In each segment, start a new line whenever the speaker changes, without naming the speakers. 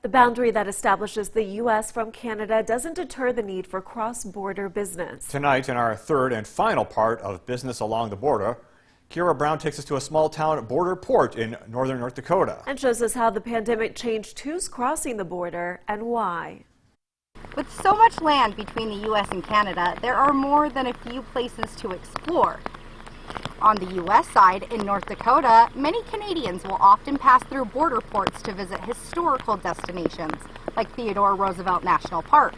The boundary that establishes the U.S. from Canada doesn't deter the need for cross-border business.
Tonight, in our third and final part of Business Along the Border, Kira Brown takes us to a small-town border port in northern North Dakota.
And shows us how the pandemic changed who's crossing the border and why.
With so much land between the U.S. and Canada, there are more than a few places to explore. On the U.S. side, in North Dakota, many Canadians will often pass through border ports to visit historical destinations, like Theodore Roosevelt National Park.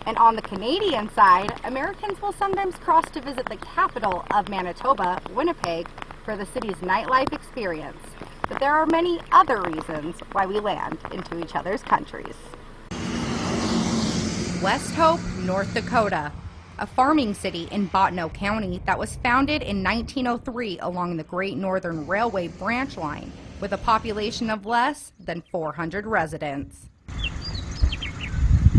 And on the Canadian side, Americans will sometimes cross to visit the capital of Manitoba, Winnipeg, for the city's nightlife experience. But there are many other reasons why we land into each other's countries. West Hope, North Dakota, a farming city in Bottineau County that was founded in 1903 along the Great Northern Railway branch line, with a population of less than 400 residents.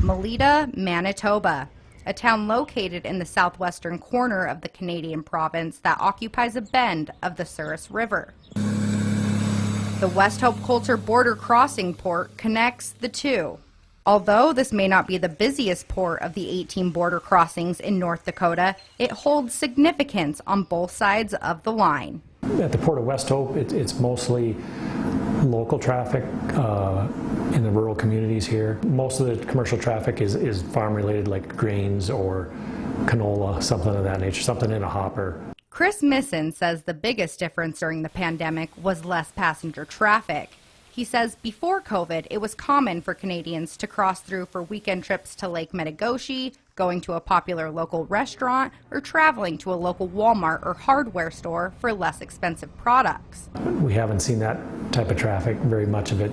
Melita, Manitoba, a town located in the southwestern corner of the Canadian province that occupies a bend of the Souris River. The West Hope Coulter border crossing port connects the two. Although this may not be the busiest port of the 18 border crossings in North Dakota, it holds significance on both sides of the line.
At the Port of West Hope, it's mostly local traffic in the rural communities here. Most of the commercial traffic is farm-related, like grains or canola, something of that nature, something in a hopper.
Chris Misson says the biggest difference during the pandemic was less passenger traffic. He says before COVID, it was common for Canadians to cross through for weekend trips to Lake Metagoshi, going to a popular local restaurant, or traveling to a local Walmart or hardware store for less expensive products.
We haven't seen that type of traffic, very much of it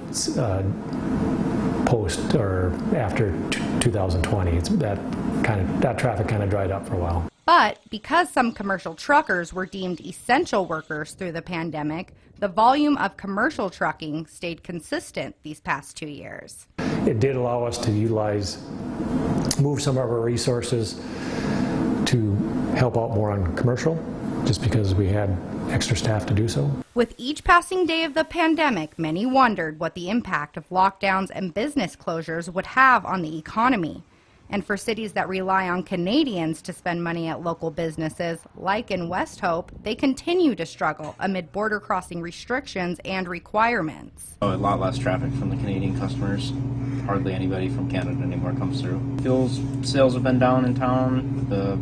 post or after 2020. That traffic kind of dried up for a while.
But because some commercial truckers were deemed essential workers through the pandemic, the volume of commercial trucking stayed consistent these past 2 years.
It did allow us to move some of our resources to help out more on commercial, just because we had extra staff to do so.
With each passing day of the pandemic, many wondered what the impact of lockdowns and business closures would have on the economy. And for cities that rely on Canadians to spend money at local businesses, like in West Hope, they continue to struggle amid border crossing restrictions and requirements.
A lot less traffic from the Canadian customers. Hardly anybody from Canada anymore comes through. Fuel's sales have been down in town. The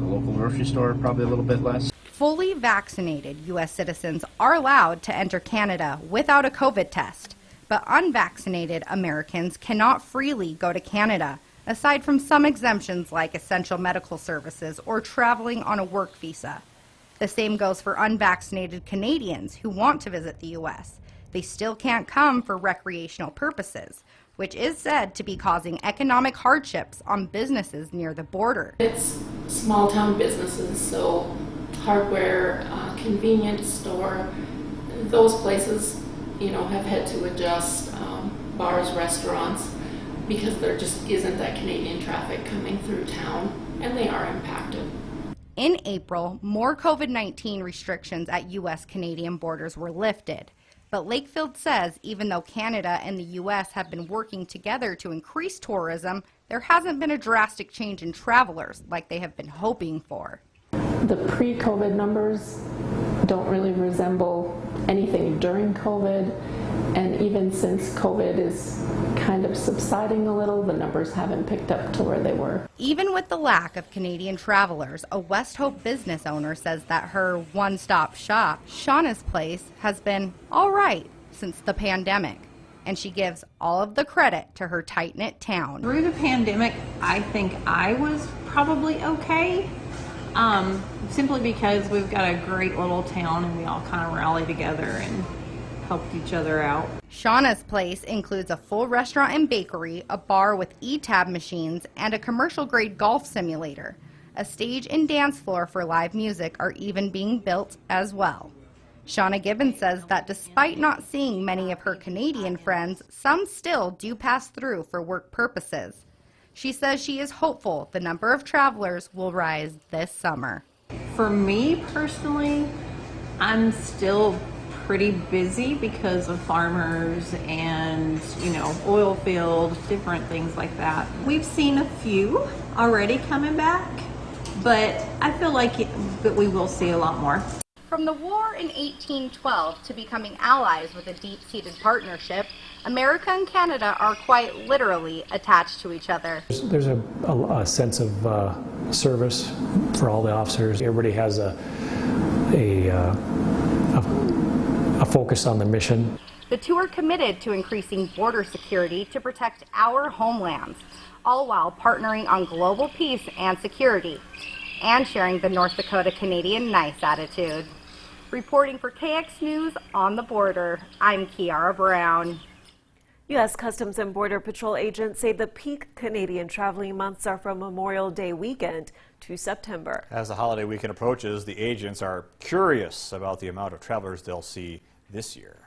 local grocery store probably a little bit less.
Fully vaccinated U.S. citizens are allowed to enter Canada without a COVID test, but unvaccinated Americans cannot freely go to Canada, aside from some exemptions like essential medical services or traveling on a work visa. The same goes for unvaccinated Canadians who want to visit the U.S. They still can't come for recreational purposes, which is said to be causing economic hardships on businesses near the border.
It's small town businesses, so hardware, convenience store, those places, have had to adjust, bars, restaurants, because there just isn't that Canadian traffic coming through town, and they are impacted.
In April, more COVID-19 restrictions at U.S.-Canadian borders were lifted. But Lakefield says even though Canada and the U.S. have been working together to increase tourism, there hasn't been a drastic change in travelers like they have been hoping for.
The pre-COVID numbers don't really resemble anything during COVID, and even since COVID is kind of subsiding a little, the numbers haven't picked up to where they were.
Even with the lack of Canadian travelers, a West Hope business owner says that her one-stop shop, Shauna's Place, has been all right since the pandemic, and she gives all of the credit to her tight-knit town.
Through the pandemic, I think I was probably okay. Simply because we've got a great little town and we all kind of rally together and helped each other out.
Shauna's Place includes a full restaurant and bakery, a bar with e-tab machines, and a commercial-grade golf simulator. A stage and dance floor for live music are even being built as well. Shauna Gibbons says that despite not seeing many of her Canadian friends, some still do pass through for work purposes. She says she is hopeful the number of travelers will rise this summer.
For me personally, I'm still pretty busy because of farmers and, oil fields, different things like that. We've seen a few already coming back, but I feel like that we will see a lot more.
From the war in 1812 to becoming allies with a deep-seated partnership, America and Canada are quite literally attached to each other.
There's a sense of service for all the officers. Everybody has a focus on the mission.
The two are committed to increasing border security to protect our homelands, all while partnering on global peace and security, and sharing the North Dakota Canadian nice attitude. Reporting for KX News on the border, I'm Kiara Brown.
U.S. Customs and Border Patrol agents say the peak Canadian traveling months are from Memorial Day weekend to September.
As the holiday weekend approaches, the agents are curious about the amount of travelers they'll see this year.